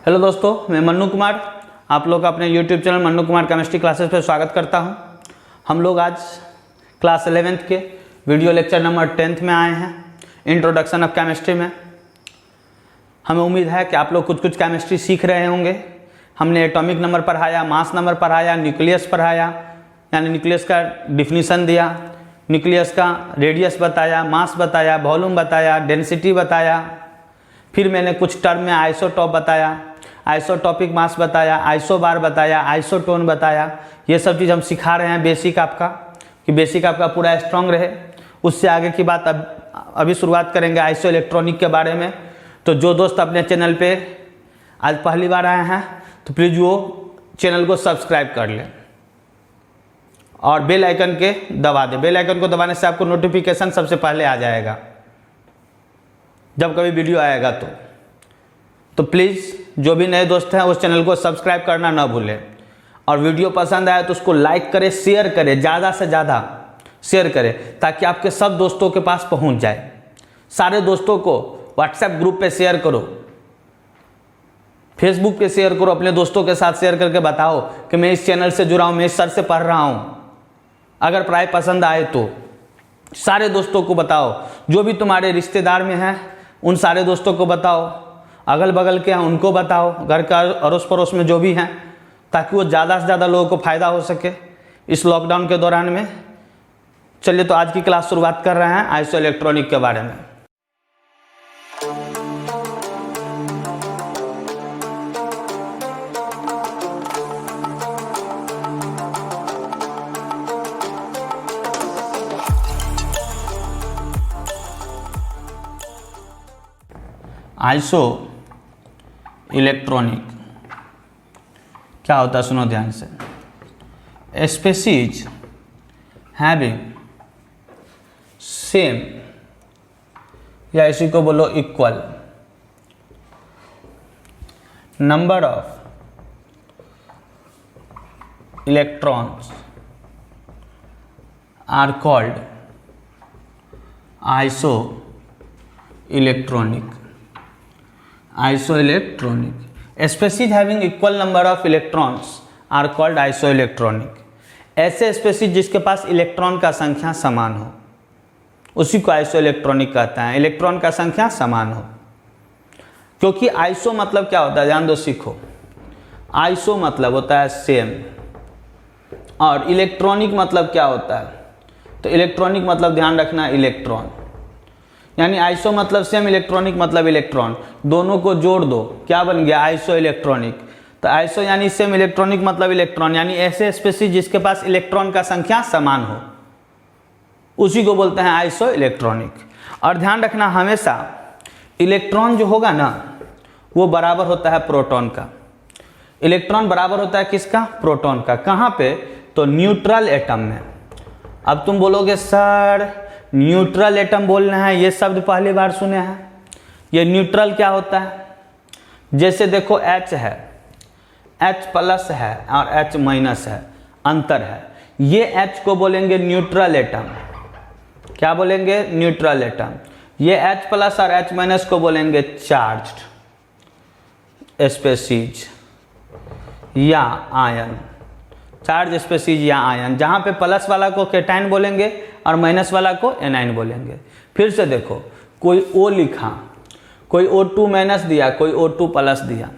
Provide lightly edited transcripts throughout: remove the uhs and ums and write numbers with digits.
Hello दोस्तों, मैं मन्नू कुमार आप लोग का अपने YouTube channel Mannu Kumar chemistry classes पर स्वागत करता हूं। हम लोग आज क्लास 11th के वीडियो लेक्चर नंबर 10 में आए हैं, इंट्रोडक्शन ऑफ केमिस्ट्री में। हमें उम्मीद है कि आप लोग कुछ केमिस्ट्री सीख रहे होंगे। हमने एटॉमिक नंबर पढ़ाया, मास नंबर पढ़ाया, न्यूक्लियस पढ़ाया, यानी न्यूक्लियस का डिफिनीसन दिया, न्यूक्लियस का रेडियस बताया, मास बताया, वॉल्यूम बताया, डेंसिटी बताया। फिर मैंने कुछ टर्म में आइसोटॉप बताया, आइसोटॉपिक मास बताया, आइसोबार बताया, आइसोटोन बताया। ये सब चीज़ हम सिखा रहे हैं बेसिक आपका, कि बेसिक आपका पूरा स्ट्रांग रहे। उससे आगे की बात अभी शुरुआत करेंगे आइसो इलेक्ट्रॉनिक के बारे में। तो जो दोस्त अपने चैनल पे आज पहली बार आए हैं तो प्लीज़ वो चैनल को सब्सक्राइब कर लें और बेल आइकन के दबा दें। बेल आइकन को दबाने से आपको नोटिफिकेशन सबसे पहले आ जाएगा जब कभी वीडियो आएगा। तो प्लीज़ जो भी नए दोस्त हैं उस चैनल को सब्सक्राइब करना ना भूलें, और वीडियो पसंद आए तो उसको लाइक करें, शेयर करें, ज़्यादा से ज़्यादा शेयर करें ताकि आपके सब दोस्तों के पास पहुंच जाए। सारे दोस्तों को व्हाट्सएप ग्रुप पे शेयर करो, फेसबुक पे शेयर करो, अपने दोस्तों के साथ शेयर करके बताओ कि मैं इस चैनल से जुड़ा हूँ, मैं इस सर से पढ़ रहा हूँ। अगर पढ़ाई पसंद आए तो सारे दोस्तों को बताओ, जो भी तुम्हारे रिश्तेदार में हैं उन सारे दोस्तों को बताओ, अगल बगल के हैं उनको बताओ, घर का अड़ोस पड़ोस में जो भी हैं, ताकि वो ज़्यादा से ज़्यादा लोगों को फ़ायदा हो सके इस लॉकडाउन के दौरान में। चलिए तो आज की क्लास शुरुआत कर रहे हैं आइसो इलेक्ट्रॉनिक के बारे में। आइसो इलेक्ट्रॉनिक क्या होता है, सुनो ध्यान से। स्पेसीज हैविंग सेम, या इसी को बोलो equal number of electrons are called isoelectronic. Isoelectronic species having equal number of electrons are called isoelectronic. ऐसे स्पेसीज जिसके पास इलेक्ट्रॉन का संख्या समान हो उसी को आइसोइलेक्ट्रॉनिक कहता है। इलेक्ट्रॉन का संख्या समान हो, क्योंकि आइसो मतलब क्या होता है, ध्यान दो, सीखो। आइसो मतलब होता है सेम, और इलेक्ट्रॉनिक मतलब क्या होता है, तो इलेक्ट्रॉनिक मतलब ध्यान रखना इलेक्ट्रॉन, यानी आइसो मतलब सेम, इलेक्ट्रॉनिक मतलब इलेक्ट्रॉन, दोनों को जोड़ दो क्या बन गया, आइसो इलेक्ट्रॉनिक। तो आइसो यानी सेम, इलेक्ट्रॉनिक मतलब इलेक्ट्रॉन, यानी ऐसे स्पेसीज जिसके पास इलेक्ट्रॉन का संख्या समान हो उसी को बोलते हैं आइसो इलेक्ट्रॉनिक। और ध्यान रखना हमेशा इलेक्ट्रॉन जो होगा ना वो बराबर होता है प्रोटॉन का। इलेक्ट्रॉन बराबर होता है किसका, प्रोटॉन का। कहाँ पे, तो न्यूट्रल एटम में। अब तुम बोलोगे सर न्यूट्रल एटम बोलना है, ये शब्द पहली बार सुने हैं। ये न्यूट्रल क्या होता है, जैसे देखो H है, H प्लस है और H माइनस है, अंतर है। ये H को बोलेंगे न्यूट्रल एटम, क्या बोलेंगे, न्यूट्रल एटम। ये H प्लस और H माइनस को बोलेंगे चार्ज्ड स्पेसीज या आयन। चार्ज स्पेसीज या आयन, जहाँ पे प्लस वाला को कैटायन बोलेंगे और माइनस वाला को एनायन बोलेंगे। फिर से देखो, कोई O लिखा, कोई O2 माइनस दिया, कोई O2 प्लस दिया,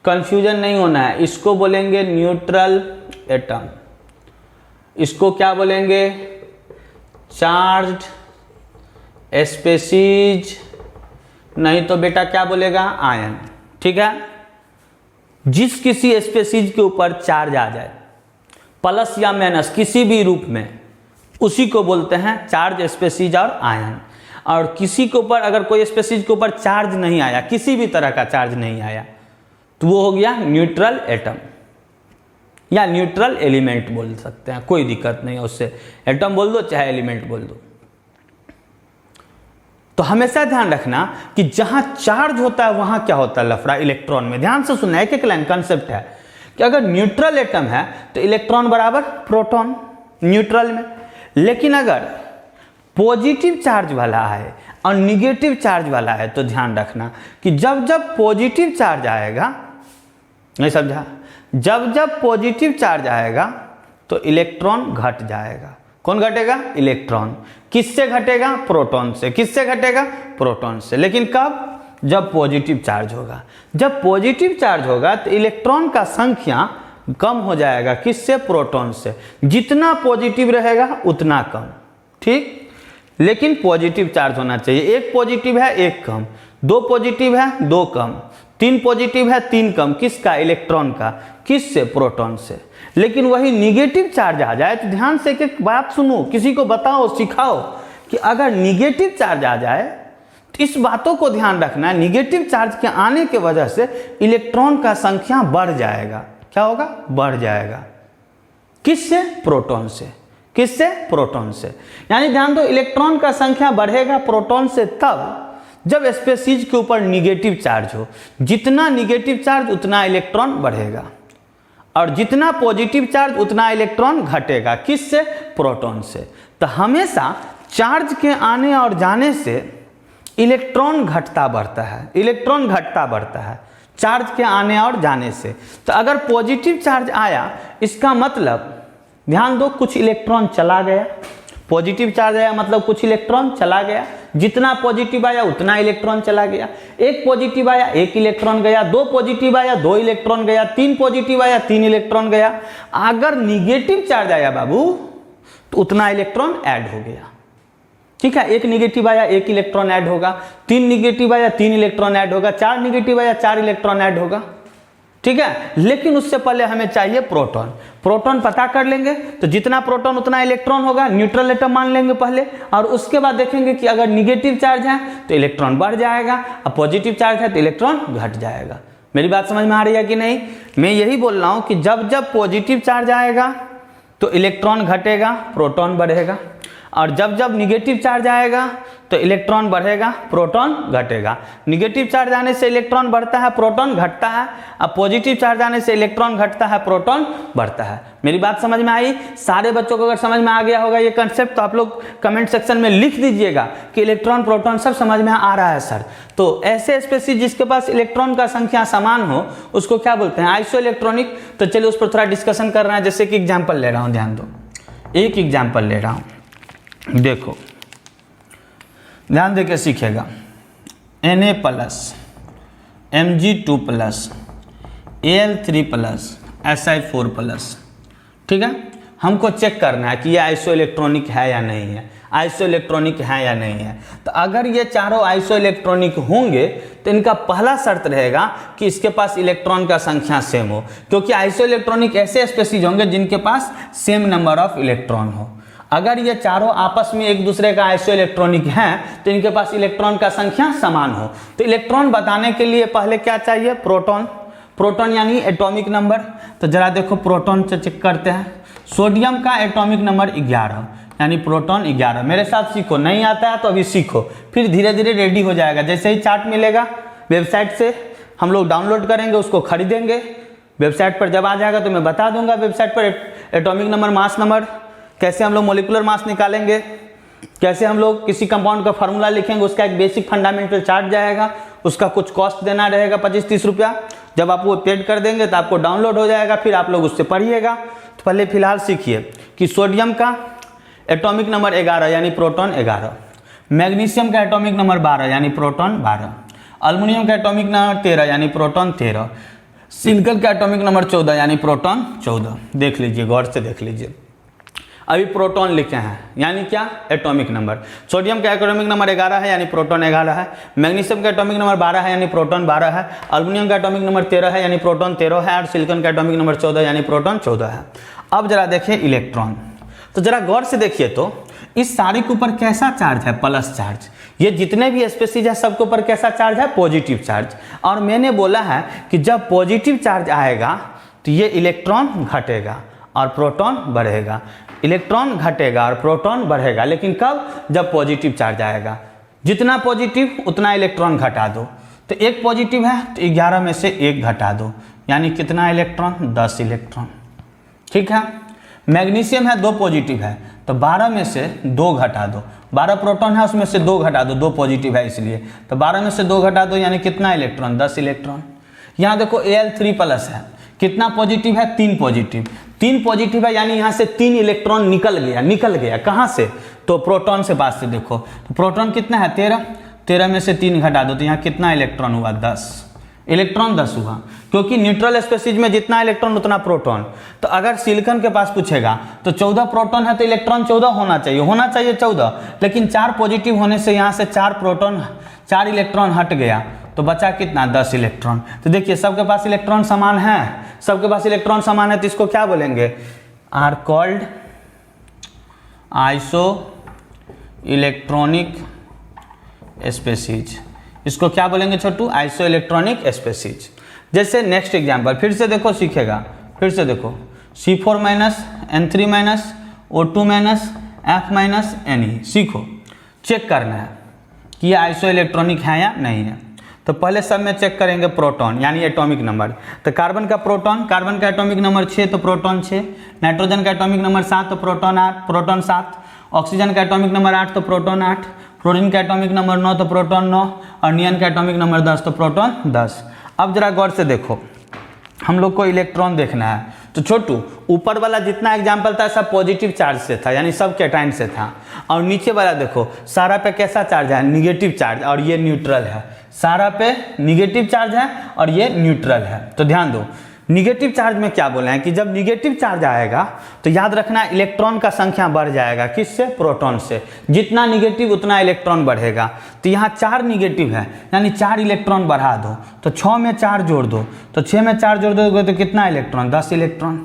कंफ्यूजन नहीं होना है। इसको बोलेंगे न्यूट्रल एटम, इसको क्या बोलेंगे, चार्ज्ड स्पेसीज, नहीं तो बेटा क्या बोलेगा, आयन। ठीक है, जिस किसी स्पेसीज के ऊपर चार्ज आ जाए प्लस या माइनस किसी भी रूप में, उसी को बोलते हैं चार्ज स्पेसीज और आयन। और किसी के ऊपर अगर कोई स्पेसीज के ऊपर चार्ज नहीं आया, किसी भी तरह का चार्ज नहीं आया, तो वो हो गया न्यूट्रल एटम या न्यूट्रल एलिमेंट बोल सकते हैं, कोई दिक्कत नहीं है उससे। एटम बोल दो चाहे एलिमेंट बोल दो। तो हमेशा ध्यान रखना कि जहां चार्ज होता है वहां क्या होता है, लफड़ा इलेक्ट्रॉन में। ध्यान से सुनना, एक लाइन कंसेप्ट है कि अगर न्यूट्रल एटम है तो इलेक्ट्रॉन बराबर प्रोटॉन न्यूट्रल में, लेकिन अगर पॉजिटिव चार्ज वाला है और निगेटिव चार्ज वाला है तो ध्यान रखना कि जब जब पॉजिटिव चार्ज आएगा नहीं समझा? जब जब पॉजिटिव चार्ज आएगा तो इलेक्ट्रॉन घट जाएगा। कौन घटेगा? इलेक्ट्रॉन। किससे घटेगा? प्रोटॉन से। किससे घटेगा? प्रोटॉन से। लेकिन कब? जब पॉजिटिव चार्ज होगा। जब पॉजिटिव चार्ज होगा तो इलेक्ट्रॉन का संख्या कम हो जाएगा। किससे? प्रोटॉन से। जितना पॉजिटिव रहेगा उतना कम, ठीक। लेकिन पॉजिटिव चार्ज होना चाहिए। एक पॉजिटिव है एक कम, दो पॉजिटिव है दो कम, तीन पॉजिटिव है तीन कम। किसका? इलेक्ट्रॉन का। किससे? प्रोटॉन से। लेकिन वही निगेटिव चार्ज आ जाए तो ध्यान से एक बात सुनो, किसी को बताओ, सिखाओ कि अगर निगेटिव चार्ज आ जाए तो इस बातों को ध्यान रखना है, निगेटिव चार्ज के आने के वजह से इलेक्ट्रॉन का संख्या बढ़ जाएगा। क्या होगा? बढ़ जाएगा। किससे? प्रोटॉन से। किससे? प्रोटॉन से। यानी ध्यान दो, इलेक्ट्रॉन का संख्या बढ़ेगा प्रोटॉन से तब जब स्पेसीज के ऊपर निगेटिव चार्ज हो। जितना निगेटिव चार्ज उतना इलेक्ट्रॉन बढ़ेगा और जितना पॉजिटिव चार्ज उतना इलेक्ट्रॉन घटेगा। किससे? प्रोटॉन से। तो हमेशा चार्ज के आने और जाने से इलेक्ट्रॉन घटता बढ़ता है। इलेक्ट्रॉन घटता बढ़ता है चार्ज के आने और जाने से। तो अगर पॉजिटिव चार्ज आया इसका मतलब ध्यान दो कुछ इलेक्ट्रॉन चला गया। पॉजिटिव चार्ज आया मतलब कुछ इलेक्ट्रॉन चला गया। जितना पॉजिटिव आया उतना इलेक्ट्रॉन चला गया। एक पॉजिटिव आया एक इलेक्ट्रॉन गया, दो पॉजिटिव आया दो इलेक्ट्रॉन गया, तीन पॉजिटिव आया तीन इलेक्ट्रॉन गया। अगर निगेटिव चार्ज आया बाबू तो उतना इलेक्ट्रॉन ऐड हो गया, ठीक है। एक निगेटिव आया एक इलेक्ट्रॉन ऐड होगा, तीन निगेटिव आया तीन इलेक्ट्रॉन ऐड होगा, चार निगेटिव आया चार इलेक्ट्रॉन ऐड होगा, ठीक है। लेकिन उससे पहले हमें चाहिए प्रोटॉन। प्रोटॉन पता कर लेंगे तो जितना प्रोटॉन उतना इलेक्ट्रॉन होगा, न्यूट्रल एटम मान लेंगे पहले, और उसके बाद देखेंगे कि अगर निगेटिव चार्ज है तो इलेक्ट्रॉन बढ़ जाएगा और पॉजिटिव चार्ज है तो इलेक्ट्रॉन घट जाएगा। मेरी बात समझ में आ रही है कि नहीं? मैं यही बोल रहा हूं कि जब जब पॉजिटिव चार्ज आएगा तो इलेक्ट्रॉन घटेगा और बढ़ेगा, और जब जब निगेटिव चार्ज आएगा तो इलेक्ट्रॉन बढ़ेगा प्रोटॉन घटेगा। निगेटिव चार्ज आने से इलेक्ट्रॉन बढ़ता है प्रोटॉन घटता है, और पॉजिटिव चार्ज आने से इलेक्ट्रॉन घटता है प्रोटॉन बढ़ता है। मेरी बात समझ में आई? सारे बच्चों को अगर समझ में आ गया होगा ये कंसेप्ट तो आप लोग कमेंट सेक्शन में लिख दीजिएगा कि इलेक्ट्रॉन प्रोटॉन सब समझ में आ रहा है सर। तो ऐसे स्पेसीज जिसके पास इलेक्ट्रॉन का संख्या समान हो उसको क्या बोलते हैं? Iso electronic. तो चलिए उस पर थोड़ा डिस्कशन कर रहे हैं। जैसे कि एग्जाम्पल ले रहा हूँ, ध्यान दो, एक एग्जाम्पल ले रहा हूँ, देखो ध्यान देके सीखेगा। Na plus, Mg2 plus, Al3 plus, Si4 plus, ठीक है। हमको चेक करना है कि ये आइसो इलेक्ट्रॉनिक है या नहीं है, आइसो इलेक्ट्रॉनिक है या नहीं है। तो अगर ये चारों आइसो इलेक्ट्रॉनिक होंगे तो इनका पहला शर्त रहेगा कि इसके पास इलेक्ट्रॉन का संख्या सेम हो, क्योंकि आइसो इलेक्ट्रॉनिक ऐसे स्पेसीज होंगे जिनके पास सेम नंबर ऑफ इलेक्ट्रॉन हो। अगर ये चारों आपस में एक दूसरे का आइसो इलेक्ट्रॉनिक हैं तो इनके पास इलेक्ट्रॉन का संख्या समान हो। तो इलेक्ट्रॉन बताने के लिए पहले क्या चाहिए? प्रोटॉन। प्रोटॉन यानी एटॉमिक नंबर। तो जरा देखो प्रोटॉन से चेक करते हैं। सोडियम का एटॉमिक नंबर 11 यानी प्रोटॉन 11। मेरे साथ सीखो, नहीं आता है तो अभी सीखो, फिर धीरे धीरे रेडी हो जाएगा। जैसे ही चार्ट मिलेगा वेबसाइट से हम लोग डाउनलोड करेंगे, उसको खरीदेंगे। वेबसाइट पर जब आ जाएगा तो मैं बता दूंगा वेबसाइट पर एटॉमिक नंबर, मास नंबर, कैसे हम लोग मोलिकुलर मास निकालेंगे, कैसे हम लोग किसी कंपाउंड का फार्मूला लिखेंगे, उसका एक बेसिक फंडामेंटल चार्ट जाएगा, उसका कुछ कॉस्ट देना रहेगा 25-30 रुपया। जब आप वो पेड कर देंगे तो आपको डाउनलोड हो जाएगा, फिर आप लोग उससे पढ़िएगा। तो पहले फिलहाल सीखिए कि सोडियम का एटॉमिक नंबर 11 यानी प्रोटॉन 11, मैग्नीशियम का एटॉमिक नंबर 12 यानी प्रोटॉन 12, अल्युमिनियम का एटॉमिक नंबर 13 यानी प्रोटॉन 13, सिलिकॉन का एटॉमिक नंबर 14 यानी प्रोटॉन 14। देख लीजिए, गौर से देख लीजिए। अभी प्रोटॉन लिखे हैं यानी क्या? Atomic number. सोडियम का एटॉमिक नंबर 11 है यानी प्रोटॉन 11 है, मैग्नीशियम का एटॉमिक नंबर 12 है यानी प्रोटॉन 12 है, अल्युमिनियम का एटॉमिक नंबर 13 है यानी प्रोटॉन 13 है, और सिलिकॉन का एटॉमिक नंबर 14 यानी प्रोटॉन 14 है। अब जरा देखिए इलेक्ट्रॉन, तो जरा गौर से देखिए तो इस सारे के ऊपर कैसा चार्ज है? Plus charge. ये जितने भी स्पेसीज है सबके ऊपर कैसा चार्ज है? Positive charge. और मैंने बोला है कि जब पॉजिटिव चार्ज आएगा तो ये इलेक्ट्रॉन घटेगा और प्रोटॉन बढ़ेगा। इलेक्ट्रॉन घटेगा और प्रोटॉन बढ़ेगा, लेकिन कब? जब पॉजिटिव चार्ज आएगा। जितना पॉजिटिव उतना इलेक्ट्रॉन घटा दो। तो एक पॉजिटिव है तो 11 में से एक घटा दो, यानी कितना इलेक्ट्रॉन? 10 इलेक्ट्रॉन, ठीक है। मैग्नीशियम है, 2 पॉजिटिव है तो 12 में से 2 घटा दो। 12 प्रोटॉन है उसमें से 2 घटा दो, 2 पॉजिटिव है इसलिए, तो 12 में से 2 घटा दो यानी कितना इलेक्ट्रॉन? 10 इलेक्ट्रॉन। यहाँ देखो Al3 प्लस है, कितना पॉजिटिव है, 3 पॉजिटिव, 3 पॉजिटिव है, यानी यहाँ से 3 इलेक्ट्रॉन निकल गया कहाँ से, तो प्रोटॉन से पास से देखो, तो प्रोटॉन कितना है 13, 13 में से 3 घटा दो तो यहाँ कितना इलेक्ट्रॉन हुआ 10, इलेक्ट्रॉन 10 हुआ, क्योंकि न्यूट्रल स्पेसीज में जितना इलेक्ट्रॉन उतना प्रोटॉन। तो अगर सिलिकॉन के पास पूछेगा तो 14 प्रोटॉन है तो इलेक्ट्रॉन 14 होना चाहिए 14, लेकिन 4 पॉजिटिव होने से यहाँ से 4 इलेक्ट्रॉन हट गया तो बचा कितना 10 इलेक्ट्रॉन। तो देखिए सबके पास इलेक्ट्रॉन समान है, सबके पास इलेक्ट्रॉन समान है, तो इसको क्या बोलेंगे, are called isoelectronic species. इसको क्या बोलेंगे छोटू, आइसो इलेक्ट्रॉनिक स्पेसीज। जैसे नेक्स्ट एग्जांपल फिर से देखो सीखेगा, फिर से देखो C4 minus N3 minus O2 minus F minus Ne, सीखो, चेक करना है कि ये आइसो इलेक्ट्रॉनिक है या नहीं है। तो पहले सब में चेक करेंगे प्रोटॉन यानी एटॉमिक नंबर, तो कार्बन का प्रोटॉन, कार्बन का एटॉमिक नंबर 6 तो प्रोटॉन 6, नाइट्रोजन का एटॉमिक नंबर 7 तो प्रोटॉन 7, ऑक्सीजन का एटॉमिक नंबर 8 तो प्रोटॉन 8, फ्लोरीन का एटॉमिक नंबर 9 तो प्रोटॉन 9, और नियन का एटॉमिक नंबर 10 तो प्रोटॉन 10। अब जरा गौर से देखो, हम लोग को इलेक्ट्रॉन देखना है, तो छोटू ऊपर वाला जितना एग्जाम्पल था सब पॉजिटिव चार्ज से था, यानी सब कैटाइन से था, और नीचे वाला देखो सारा पे कैसा चार्ज है, निगेटिव चार्ज, और ये न्यूट्रल है, सारा पे निगेटिव चार्ज है और ये न्यूट्रल है। तो ध्यान दो, निगेटिव चार्ज में क्या बोले हैं कि जब निगेटिव चार्ज आएगा तो याद रखना इलेक्ट्रॉन का संख्या बढ़ जाएगा, किससे, प्रोटॉन से, जितना निगेटिव उतना इलेक्ट्रॉन बढ़ेगा। तो यहाँ 4 निगेटिव है यानी 4 इलेक्ट्रॉन बढ़ा दो, तो 6 में 4 जोड़ दो, तो 6 में 4 जोड़ दोगे तो कितना इलेक्ट्रॉन, 10 इलेक्ट्रॉन।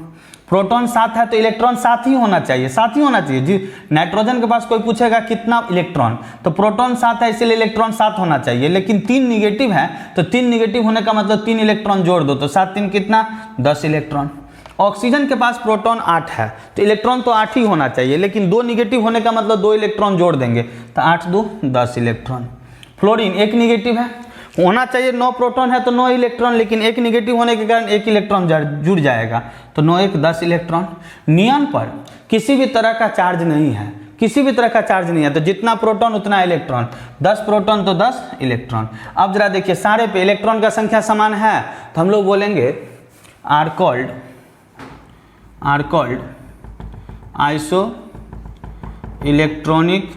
प्रोटॉन 7 है तो इलेक्ट्रॉन 7 ही होना चाहिए, 7 ही होना चाहिए जी। नाइट्रोजन के पास कोई पूछेगा कितना इलेक्ट्रॉन, तो प्रोटॉन 7 है इसलिए इलेक्ट्रॉन 7 होना चाहिए, लेकिन 3 निगेटिव है तो 3 निगेटिव होने का मतलब 3 इलेक्ट्रॉन जोड़ दो, तो 7 3 कितना, 10 इलेक्ट्रॉन। ऑक्सीजन के पास प्रोटॉन 8 है तो इलेक्ट्रॉन तो 8 ही होना चाहिए, लेकिन 2 निगेटिव होने का मतलब 2 इलेक्ट्रॉन जोड़ देंगे, तो 8 2 10 इलेक्ट्रॉन। फ्लोरीन 1 निगेटिव है, होना चाहिए 9 प्रोटॉन है तो 9 इलेक्ट्रॉन, लेकिन 1 निगेटिव होने के कारण 1 इलेक्ट्रॉन जुड़ जाएगा, तो 9 1 10 इलेक्ट्रॉन। नियॉन पर किसी भी तरह का चार्ज नहीं है, किसी भी तरह का चार्ज नहीं है, तो जितना प्रोटॉन उतना इलेक्ट्रॉन, 10 प्रोटॉन तो 10 इलेक्ट्रॉन। अब जरा देखिए सारे पे इलेक्ट्रॉन का संख्या समान है, तो हम लोग बोलेंगे are called isoelectronic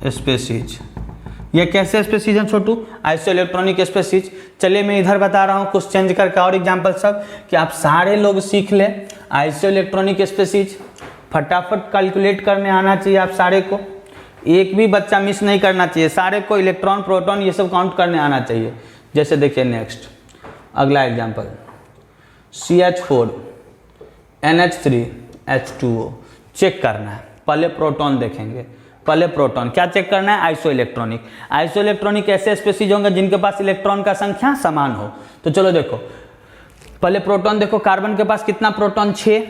species. ये कैसे स्पेसीज हैं छोटू, आइसो इलेक्ट्रॉनिक स्पेसीज। चलिए मैं इधर बता रहा हूँ कुछ चेंज करके और एग्जांपल सब, कि आप सारे लोग सीख ले आइसो इलेक्ट्रॉनिक स्पेसीज, फटाफट कैलकुलेट करने आना चाहिए आप सारे को, एक भी बच्चा मिस नहीं करना चाहिए, सारे को इलेक्ट्रॉन प्रोटॉन ये सब काउंट करने आना चाहिए। जैसे देखिए नेक्स्ट अगला example, CH4 NH3 H2O, check करना है, पहले प्रोटॉन देखेंगे, पहले प्रोटॉन क्या चेक करना है, आइसो इलेक्ट्रॉनिक। आइसो इलेक्ट्रॉनिक ऐसे स्पेसीज होंगे जिनके पास इलेक्ट्रॉन का संख्या समान हो। तो चलो देखो पहले प्रोटॉन देखो, कार्बन के पास कितना प्रोटॉन, 6,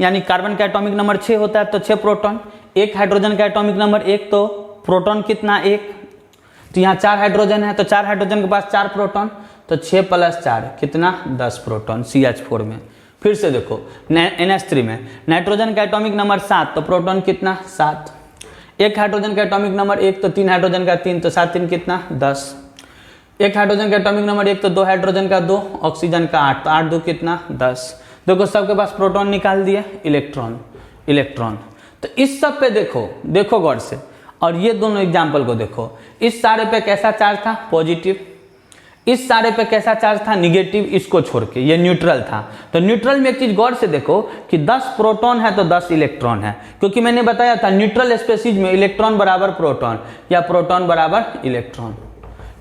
यानी कार्बन का एटॉमिक नंबर 6 होता है तो 6 प्रोटॉन। एक हाइड्रोजन का एटॉमिक नंबर 1 तो प्रोटॉन कितना 1, तो यहाँ 4 हाइड्रोजन है तो 4 हाइड्रोजन के पास 4 प्रोटॉन, तो 6 + 4 कितना 10 प्रोटॉन CH4 में। फिर से देखो NH3 में नाइट्रोजन का एटॉमिक नंबर 7 तो प्रोटॉन कितना 7, एक हाइड्रोजन का एटॉमिक नंबर 1 तो 3 हाइड्रोजन का 3 तो 7 3 कितना 10, एक हाइड्रोजन का एटॉमिक नंबर 1 तो 2 हाइड्रोजन का 2, ऑक्सीजन का 8 तो 8 2 कितना 10। देखो सबके पास प्रोटॉन निकाल दिए, इलेक्ट्रॉन। तो इस सब पे देखो गौर से, और ये दोनों एग्जाम्पल को देखो, इस सारे पे कैसा चार्ज था, पॉजिटिव, इस सारे पे कैसा चार्ज था, निगेटिव, इसको छोड़ के ये न्यूट्रल था। तो न्यूट्रल में एक चीज गौर से देखो कि 10 प्रोटॉन है तो 10 इलेक्ट्रॉन है, क्योंकि मैंने बताया था न्यूट्रल स्पेसीज में इलेक्ट्रॉन बराबर प्रोटॉन या प्रोटॉन बराबर इलेक्ट्रॉन,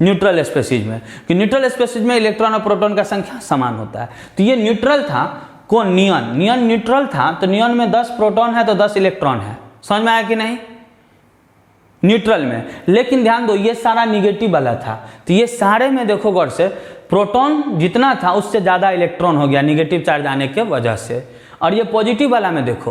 न्यूट्रल स्पेसीज में, कि न्यूट्रल स्पेसीज में इलेक्ट्रॉन और प्रोटॉन का संख्या समान होता है। तो ये न्यूट्रल था, कौन, नियॉन न्यूट्रल था, तो नियॉन में 10 प्रोटॉन है तो 10 इलेक्ट्रॉन है, समझ में आया कि नहीं, न्यूट्रल में। लेकिन ध्यान दो ये सारा निगेटिव वाला था, तो ये सारे में देखो गौर से प्रोटॉन जितना था उससे ज्यादा इलेक्ट्रॉन हो गया निगेटिव चार्ज आने के वजह से, और ये पॉजिटिव वाला में देखो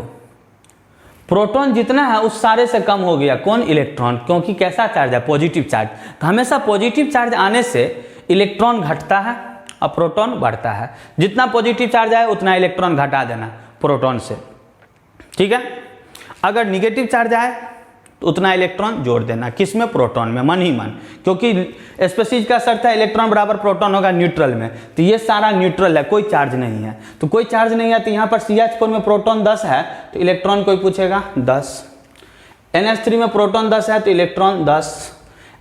प्रोटॉन जितना है उस सारे से कम हो गया, कौन, इलेक्ट्रॉन, क्योंकि कैसा चार्ज है, पॉजिटिव चार्ज। तो हमेशा पॉजिटिव चार्ज आने से इलेक्ट्रॉन घटता है और प्रोटॉन बढ़ता है, जितना पॉजिटिव चार्ज आए उतना इलेक्ट्रॉन घटा देना प्रोटॉन से, ठीक है। अगर निगेटिव चार्ज आए तो उतना इलेक्ट्रॉन जोड़ देना, किस में, प्रोटॉन में, मन ही मन, क्योंकि स्पेसीज का शर्त है इलेक्ट्रॉन बराबर प्रोटॉन होगा न्यूट्रल में, तो ये सारा न्यूट्रल है, कोई चार्ज नहीं है, तो कोई चार्ज नहीं है, तो यहाँ पर CH4 में प्रोटॉन 10 है तो इलेक्ट्रॉन कोई पूछेगा 10, NH3 में प्रोटॉन 10 है तो इलेक्ट्रॉन 10,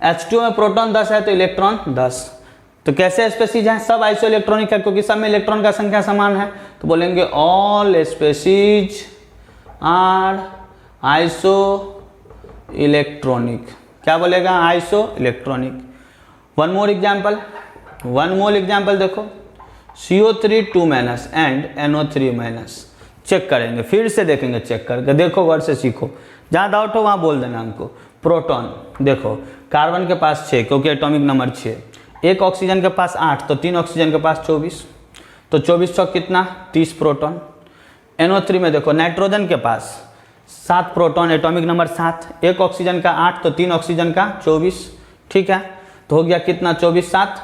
H2 में प्रोटॉन 10 है तो इलेक्ट्रॉन 10। तो कैसे स्पेसीज हैं, सब आइसो इलेक्ट्रॉनिक है क्योंकि सब में इलेक्ट्रॉन का संख्या समान है, तो बोलेंगे all species are isoelectronic. क्या बोलेगा, isoelectronic. One more example देखो, CO3 2- एंड NO3-। चेक करेंगे, फिर से देखेंगे, चेक करके देखो, गौर से सीखो, जहाँ डाउट हो वहाँ बोल देना हमको। प्रोटॉन देखो, कार्बन के पास 6 क्योंकि एटॉमिक नंबर 6, एक ऑक्सीजन के पास 8 तो 3 ऑक्सीजन के पास 24, तो 24 चौक कितना, 30 प्रोटॉन। NO3 में देखो, नाइट्रोजन के पास 7 प्रोटॉन, एटॉमिक नंबर 7, एक ऑक्सीजन का 8 तो 3 ऑक्सीजन का 24, ठीक है, तो हो गया कितना, 24 7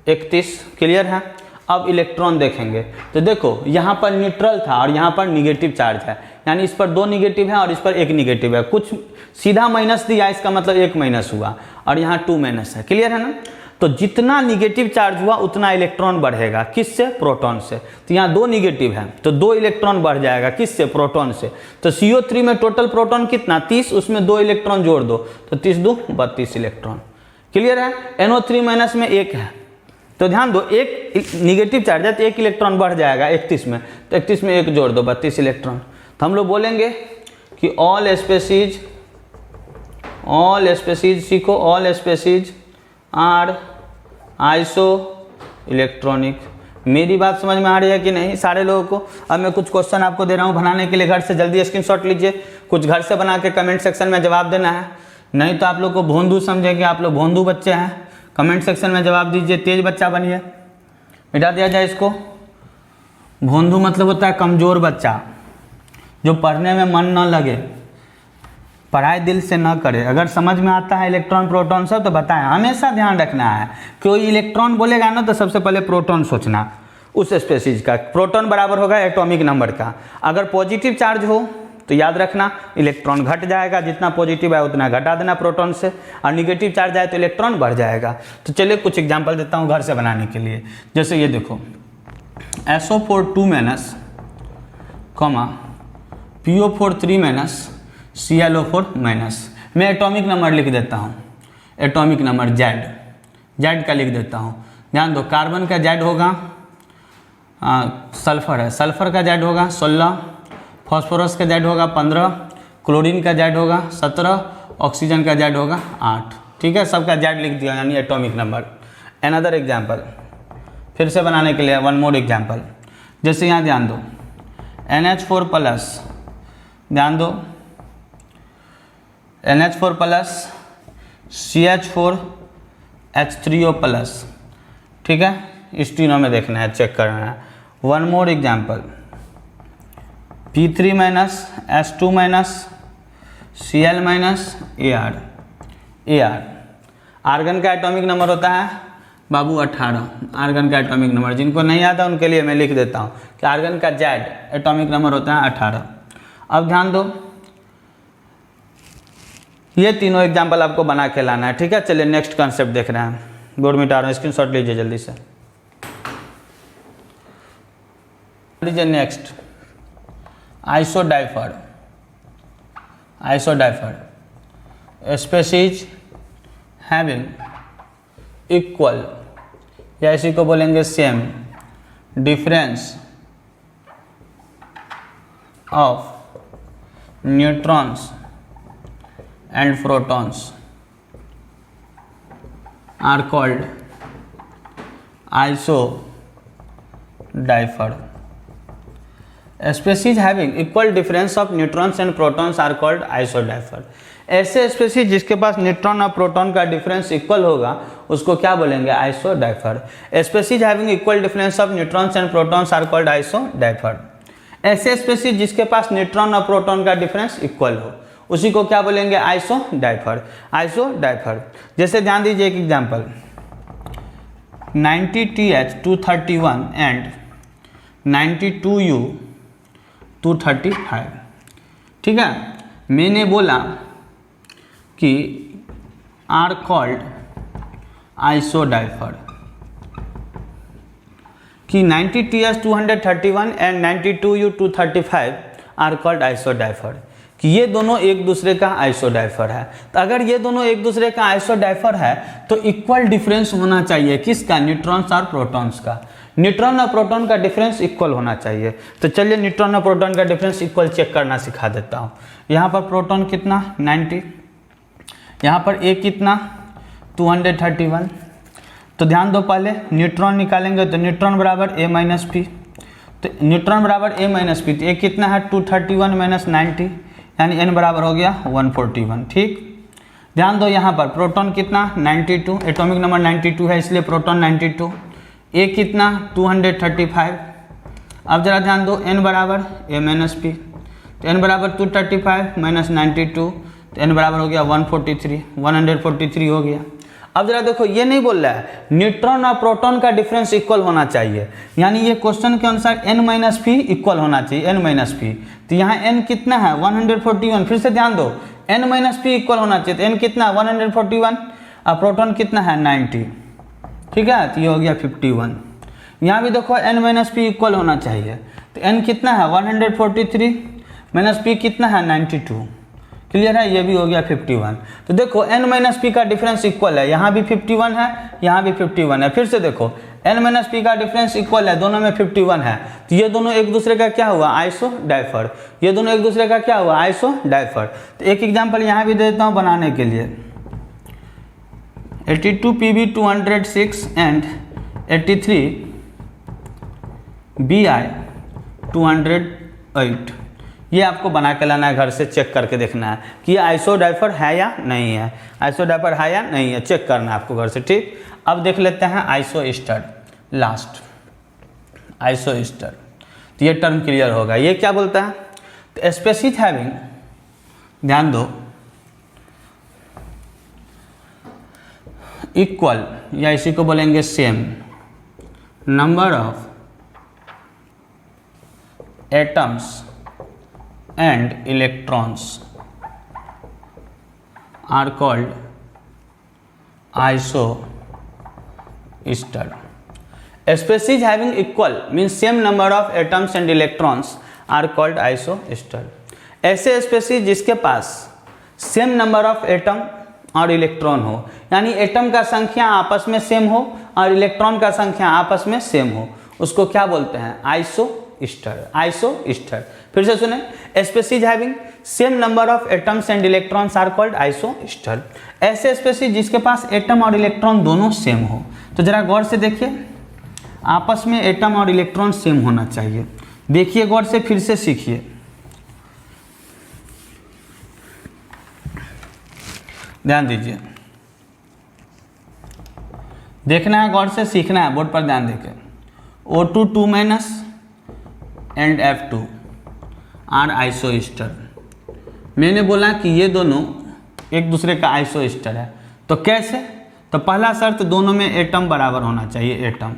31, क्लियर है। अब इलेक्ट्रॉन देखेंगे तो देखो यहाँ पर न्यूट्रल था और यहाँ पर निगेटिव चार्ज है, यानी इस पर 2 निगेटिव है और इस पर 1 निगेटिव है, कुछ सीधा माइनस दिया, इसका मतलब 1 माइनस हुआ, और यहाँ 2 माइनस है, क्लियर है ना। तो जितना निगेटिव चार्ज हुआ उतना इलेक्ट्रॉन बढ़ेगा, किससे, प्रोटॉन से। तो यहाँ 2 निगेटिव है तो 2 इलेक्ट्रॉन बढ़ जाएगा, किससे, प्रोटॉन से। तो CO3 में टोटल प्रोटॉन कितना, 30, उसमें 2 इलेक्ट्रॉन जोड़ दो तो 30 2 32 इलेक्ट्रॉन, क्लियर है। NO3- में 1 है, तो ध्यान दो, एक निगेटिव चार्ज है तो 1 इलेक्ट्रॉन बढ़ जाएगा 31 में, तो 31 में 1 जोड़ दो 32 इलेक्ट्रॉन। तो हम लोग बोलेंगे कि ऑल स्पेसीज सीखो, all species are isoelectronic. मेरी बात समझ में आ रही है कि नहीं सारे लोगों को। अब मैं कुछ क्वेश्चन आपको दे रहा हूँ बनाने के लिए, घर से जल्दी स्क्रीनशॉट लीजिए, कुछ घर से बना के कमेंट सेक्शन में जवाब देना है, नहीं तो आप लोग को भोंदू समझेंगे, आप लोग भोंदू बच्चे हैं। कमेंट सेक्शन में जवाब दीजिए, तेज बच्चा बनिए, मिटा दिया जाए इसको। भोंदू मतलब होता है कमज़ोर बच्चा, जो पढ़ने में मन न लगे, पढ़ाई दिल से न करे। अगर समझ में आता है इलेक्ट्रॉन प्रोटॉन सब तो बताएं, हमेशा ध्यान रखना है, कोई इलेक्ट्रॉन बोलेगा ना तो सबसे पहले प्रोटॉन सोचना, उस स्पेसीज का। प्रोटॉन बराबर होगा एटॉमिक नंबर का, अगर पॉजिटिव चार्ज हो तो याद रखना इलेक्ट्रॉन घट जाएगा, जितना पॉजिटिव है उतना घटा देना प्रोटॉन से, और निगेटिव चार्ज आए तो इलेक्ट्रॉन बढ़ जाएगा। तो चलिए कुछ एग्जांपल देता हूँ घर से बनाने के लिए। जैसे ये देखो, SO4 2- PO4 3- ClO4-। मैं एटॉमिक नंबर लिख देता हूँ, एटॉमिक नंबर जेड का लिख देता हूँ। ध्यान दो, कार्बन का जेड होगा, सल्फर है, सल्फर का जेड होगा 16, फॉस्फोरस का जेड होगा 15, क्लोरीन का जेड होगा 17, ऑक्सीजन का जेड होगा 8, ठीक है, सबका जेड लिख दिया, यानी एटॉमिक नंबर। अनदर एग्जाम्पल फिर से बनाने के लिए, वन मोर एग्जाम्पल। जैसे यहाँ ध्यान दो, NH4+, ध्यान दो, NH4+, CH4H3O+, ठीक है, इस तीनों में देखना है, चेक करना है। One more example, P3- S2- Cl- Ar। Argon का एटॉमिक नंबर होता है बाबू 18, आर्गन का एटॉमिक नंबर, जिनको नहीं आता उनके लिए मैं लिख देता हूँ कि आर्गन का जेड एटॉमिक नंबर होता है 18। अब ध्यान दो, ये तीनों एग्जाम्पल आपको बना के लाना है, ठीक है। चलिए नेक्स्ट कॉन्सेप्ट देख रहे हैं, बोर्ड मिटा रहा हूँ, स्क्रीनशॉट लीजिए जल्दी से, लीजिए। Next isodiapher, species having equal, या इसी को बोलेंगे same, difference of neutrons and protons are called isodiapher. Species having equal difference of neutrons and protons are called isodiapher. ऐसे स्पेसीज जिसके पास न्यूट्रॉन और प्रोटॉन का डिफरेंस इक्वल होगा उसको क्या बोलेंगे, isodiapher. Species having equal difference of neutrons and protons are called isodiapher. ऐसे स्पेसीज जिसके पास न्यूट्रॉन और प्रोटॉन का डिफरेंस इक्वल हो उसी को क्या बोलेंगे, आइसोडाइफर। जैसे ध्यान दीजिए एक एग्जांपल, 90TH231 एंड 92U235, ठीक है। मैंने बोला कि आर कॉल्ड आइसोडाइफर, कि 90TS231 and 92U235 are called आइसोडाइफर, कि ये दोनों एक दूसरे का आइसोडाइफर है। तो अगर ये दोनों एक दूसरे का आइसोडाइफर है तो इक्वल डिफरेंस होना चाहिए किसका, न्यूट्रॉन्स और प्रोटॉन्स का। न्यूट्रॉन और प्रोटॉन का डिफरेंस इक्वल होना चाहिए। तो चलिए न्यूट्रॉन और प्रोटॉन का डिफरेंस इक्वल चेक करना सिखा देता हूँ। यहाँ पर प्रोटॉन कितना 90, यहाँ पर ए कितना 231। तो ध्यान दो, पहले न्यूट्रॉन निकालेंगे तो न्यूट्रॉन बराबर ए माइनस पी, तो न्यूट्रॉन बराबर ए माइनस पी, तो ए कितना है 231 माइनस 90, यानी एन बराबर हो गया 141। ठीक, ध्यान दो यहाँ पर प्रोटॉन कितना 92, एटॉमिक नंबर 92 है इसलिए प्रोटॉन 92, ए कितना 235। अब जरा ध्यान दो एन बराबर ए माइनस पी, तो एन बराबर 235 माइनस 92, तो एन बराबर हो गया 143 हो गया। अब जरा देखो ये नहीं बोल रहा है न्यूट्रॉन और प्रोटॉन का डिफरेंस इक्वल होना चाहिए, यानी ये क्वेश्चन के अनुसार n माइनस पी इक्वल होना चाहिए, n माइनस पी। तो यहाँ n कितना है 141, फिर से ध्यान दो n माइनस पी इक्वल होना चाहिए, तो n कितना 141 और प्रोटॉन कितना है 90। ठीक है, तो ये हो गया 51। यहाँ भी देखो n माइनस पी इक्वल होना चाहिए, तो n कितना है 143 माइनस पी कितना है 92। क्लियर है, ये भी हो गया 51। तो देखो n माइनस पी का डिफरेंस इक्वल है, यहाँ भी 51 है, यहाँ भी 51 है। फिर से देखो n माइनस पी का डिफरेंस इक्वल है, दोनों में 51 है, तो ये दोनों एक दूसरे का क्या हुआ आइसोडाइफर, ये दोनों एक दूसरे का क्या हुआ आइसोडाइफर। तो एक एग्जांपल यहाँ भी दे देता हूँ बनाने के लिए, 82Pb206 एंड 83Bi208, ये आपको बना के लाना है, घर से चेक करके देखना है कि ये आइसोडाइफर है या नहीं है, आइसोडाइफर है या नहीं है, चेक करना है आपको घर से। ठीक, अब देख लेते हैं आइसोस्टर, लास्ट आइसोस्टर। तो ये टर्म क्लियर होगा, ये क्या बोलता है, तो स्पेसीज हैविंग, ध्यान दो, इक्वल या इसी को बोलेंगे same number of atoms and electrons are called isoster. Species having equal means same number of atoms and electrons are called isoster. ऐसे स्पेसीज जिसके पास सेम नंबर ऑफ एटम और इलेक्ट्रॉन हो, यानी एटम का संख्या आपस में सेम हो और इलेक्ट्रॉन का संख्या आपस में सेम हो, उसको क्या बोलते हैं आइसोस्टर, आइसोस्टर। फिर से सुने, species having same number of atoms and electrons are called isostere. ऐसे स्पेसीज जिसके पास एटम और इलेक्ट्रॉन दोनों सेम हो। तो जरा गौर से देखिए, आपस में एटम और इलेक्ट्रॉन सेम होना चाहिए। देखिए गौर से, फिर से सीखिए, ध्यान दीजिए, देखना है गौर से, सीखना है, बोर्ड पर ध्यान देके। O2 2 minus and F2 are isoster. मैंने बोला कि ये दोनों एक दूसरे का आइसोस्टर है, तो कैसे, तो पहला शर्त दोनों में एटम बराबर होना चाहिए, एटम।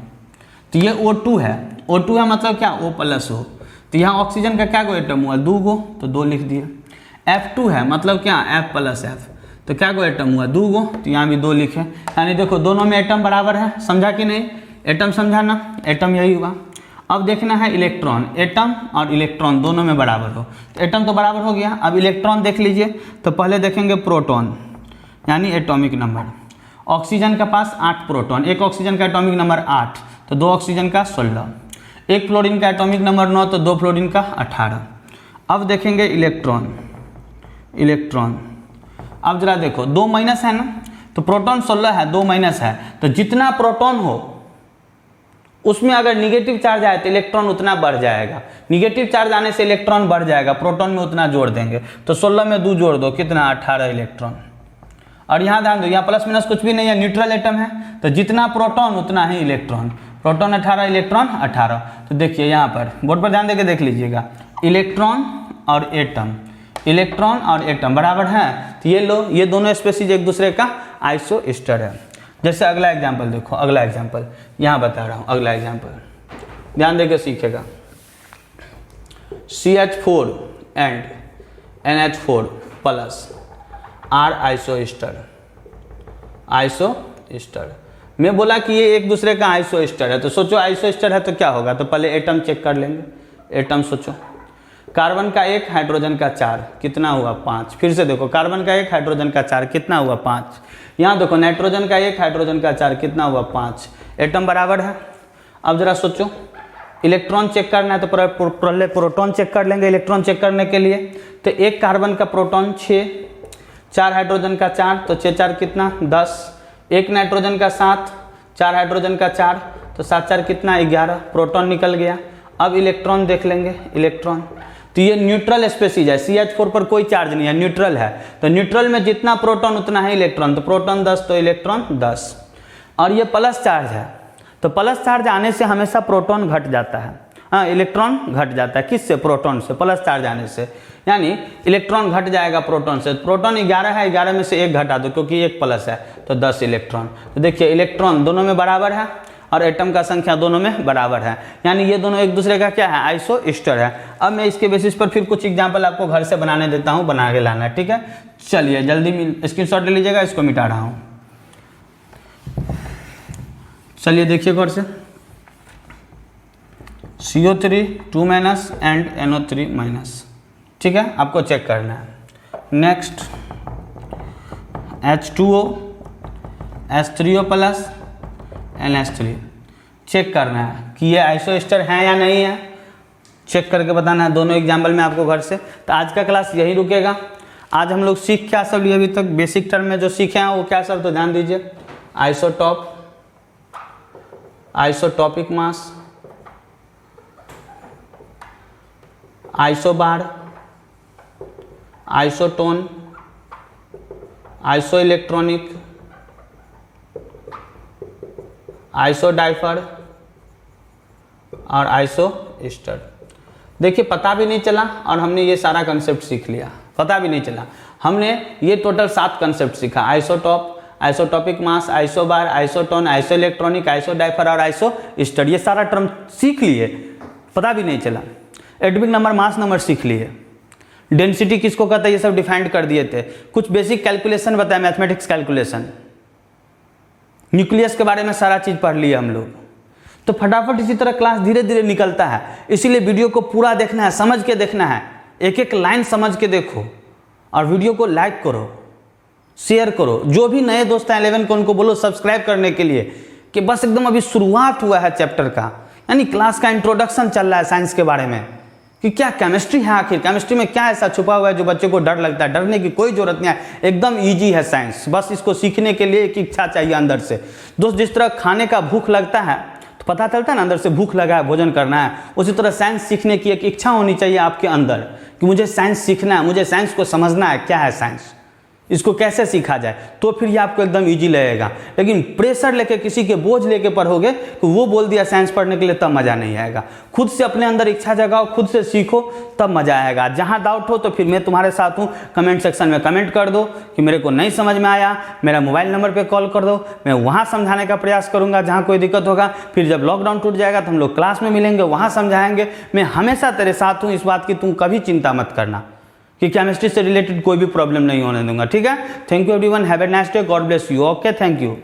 तो ये O2 है, O2 है मतलब क्या O प्लस हो, तो यहाँ ऑक्सीजन का क्या गो एटम हुआ 2 गो, तो 2 लिख दिए। F2 है मतलब क्या F प्लस F, तो क्या गो एटम हुआ 2 गो, तो यहाँ भी 2 लिखे। यानी देखो दोनों में एटम बराबर है, समझा कि नहीं, एटम समझा ना, एटम यही हुआ। अब देखना है इलेक्ट्रॉन, एटम और इलेक्ट्रॉन दोनों में बराबर हो, तो एटम तो बराबर हो गया। अब इलेक्ट्रॉन देख लीजिए, तो पहले देखेंगे प्रोटॉन यानी एटॉमिक नंबर। ऑक्सीजन के पास 8 प्रोटॉन, एक ऑक्सीजन का एटॉमिक नंबर 8, तो 2 ऑक्सीजन का 16। एक फ्लोरीन का एटॉमिक नंबर 9, तो 2 फ्लोरीन का 18। अब देखेंगे इलेक्ट्रॉन, इलेक्ट्रॉन। अब जरा देखो 2 माइनस है ना, तो प्रोटॉन 16 है, 2 माइनस है, तो जितना प्रोटॉन हो उसमें अगर निगेटिव चार्ज आए तो इलेक्ट्रॉन उतना बढ़ जाएगा, निगेटिव चार्ज आने से इलेक्ट्रॉन बढ़ जाएगा, प्रोटॉन में उतना जोड़ देंगे। तो 16 में 2 जोड़ दो, कितना 18 इलेक्ट्रॉन। और यहाँ ध्यान दो, यहाँ प्लस माइनस कुछ भी नहीं है, न्यूट्रल एटम है, तो जितना प्रोटॉन उतना ही इलेक्ट्रॉन, प्रोटॉन 18 इलेक्ट्रॉन 18। तो देखिए यहाँ पर बोर्ड पर ध्यान देके देख लीजिएगा, इलेक्ट्रॉन और एटम, इलेक्ट्रॉन और एटम बराबर है, तो ये लो, ये दोनों स्पेसीज एक दूसरे का आइसोस्टर है। जैसे अगला एग्जाम्पल देखो, अगला एग्जाम्पल यहाँ बता रहा हूँ, अगला एग्जाम्पल ध्यान देके सीखेगा। CH4 and NH4 plus are isostere. Isostere मैं बोला कि ये एक दूसरे का आइसोस्टर है, तो सोचो आइसोस्टर है तो क्या होगा, तो पहले एटम चेक कर लेंगे। एटम सोचो, कार्बन का 1 हाइड्रोजन का 4 कितना हुआ 5। फिर से देखो कार्बन का 1 हाइड्रोजन का 4 कितना हुआ 5। यहाँ देखो नाइट्रोजन का 1 हाइड्रोजन का 4 कितना हुआ 5। एटम बराबर है। अब जरा सोचो इलेक्ट्रॉन चेक करना है तो पहले प्रोटॉन चेक कर लेंगे। इलेक्ट्रॉन चेक करने के लिए तो एक कार्बन का प्रोटॉन 6, 4 हाइड्रोजन का 4 तो 6 4 कितना 10, एक नाइट्रोजन का 7, 4 हाइड्रोजन का 4 तो 7 4 कितना 11, प्रोटॉन निकल गया। अब इलेक्ट्रॉन देख लेंगे। इलेक्ट्रॉन तो ये न्यूट्रल स्पेसीज है, CH4 पर कोई चार्ज नहीं है, न्यूट्रल है। तो न्यूट्रल में जितना प्रोटॉन उतना है इलेक्ट्रॉन, तो प्रोटॉन 10 तो इलेक्ट्रॉन 10। और ये प्लस चार्ज है, तो प्लस चार्ज आने से हमेशा प्रोटॉन घट जाता है, हाँ इलेक्ट्रॉन घट जाता है। किससे? प्रोटॉन से। प्लस चार्ज आने से यानी इलेक्ट्रॉन घट जाएगा प्रोटॉन से। प्रोटॉन 11 है, 11 में से 1 घटा दो क्योंकि 1 प्लस है तो 10 इलेक्ट्रॉन। तो देखिए इलेक्ट्रॉन दोनों में बराबर है और एटम का संख्या दोनों में बराबर है, यानी ये दोनों एक दूसरे का क्या है? आइसोस्टर है। अब मैं इसके बेसिस पर फिर कुछ एग्जाम्पल आपको घर से बनाने देता हूँ, बना के लाना है, ठीक है। चलिए जल्दी स्क्रीनशॉट ले लीजिएगा, इसको मिटा रहा हूँ। चलिए देखिए गौर से, CO3 2- एंड NO3-, ठीक है, आपको चेक करना है। Next H2O H3O+ NH3 check करना है कि ये आइसोस्टर है या नहीं है, चेक करके बताना है दोनों एग्जाम्पल में आपको घर से। तो आज का क्लास यही रुकेगा। आज हम लोग सीख क्या सब लिए अभी तक, बेसिक टर्म में जो सीखे हैं वो क्या सब, तो ध्यान दीजिए। आइसोटॉप, आइसोटॉपिक मास, आइसोबार, आइसोटोन, आइसो इलेक्ट्रॉनिक, आइसोडाइफर और आइसोस्टर। देखिए पता भी नहीं चला और हमने ये सारा कंसेप्ट सीख लिया, पता भी नहीं चला। हमने ये टोटल 7 कंसेप्ट सीखा, आइसोटॉप, आइसोटॉपिक मास, आइसोबार, आइसोटोन, आइसो इलेक्ट्रॉनिक, आइसोडाइफर और आइसोस्टर, ये सारा टर्म सीख लिए, पता भी नहीं चला। एटॉमिक नंबर, मास नंबर सीख लिए, डेंसिटी किसको कहता है ये सब डिफाइंड कर दिए थे। कुछ बेसिक कैलकुलेशन बताया, मैथमेटिक्स कैलकुलेशन, न्यूक्लियस के बारे में सारा चीज़ पढ़ लिया हम लोग। तो फटाफट इसी तरह क्लास धीरे धीरे निकलता है, इसीलिए वीडियो को पूरा देखना है, समझ के देखना है, एक एक लाइन समझ के देखो और वीडियो को लाइक करो, शेयर करो। जो भी नए दोस्त हैं 11 को उनको बोलो सब्सक्राइब करने के लिए, कि बस एकदम अभी शुरुआत हुआ है चैप्टर का, यानी क्लास का इंट्रोडक्शन चल रहा है साइंस के बारे में कि क्या केमिस्ट्री है, आखिर केमिस्ट्री में क्या ऐसा छुपा हुआ है जो बच्चे को डर लगता है। डरने की कोई जरूरत नहीं है, एकदम इजी है साइंस। बस इसको सीखने के लिए एक इच्छा चाहिए अंदर से। दोस्त जिस तरह खाने का भूख लगता है तो पता चलता है ना अंदर से भूख लगा है, भोजन करना है, उसी तरह साइंस सीखने की एक इच्छा होनी चाहिए आपके अंदर कि मुझे साइंस सीखना है, मुझे साइंस को समझना है, क्या है साइंस, इसको कैसे सीखा जाए, तो फिर ये आपको एकदम इजी लगेगा। लेकिन प्रेशर लेके, किसी के बोझ लेके पढ़ोगे तो वो बोल दिया साइंस पढ़ने के लिए, तब मज़ा नहीं आएगा। खुद से अपने अंदर इच्छा जगाओ, खुद से सीखो, तब मज़ा आएगा। जहाँ डाउट हो तो फिर मैं तुम्हारे साथ हूँ, कमेंट सेक्शन में कमेंट कर दो कि मेरे को नहीं समझ में आया, मेरा मोबाइल नंबर पर कॉल कर दो, मैं वहाँ समझाने का प्रयास करूँगा जहाँ कोई दिक्कत होगा। फिर जब लॉकडाउन टूट जाएगा तो हम लोग क्लास में मिलेंगे, वहाँ समझाएंगे। मैं हमेशा तेरे साथ हूँ, इस बात की तुम कभी चिंता मत करना कि केमिस्ट्री से रिलेटेड कोई भी प्रॉब्लम नहीं होने दूंगा, ठीक है। Thank you everyone, have a nice day, God bless you. Okay, thank you.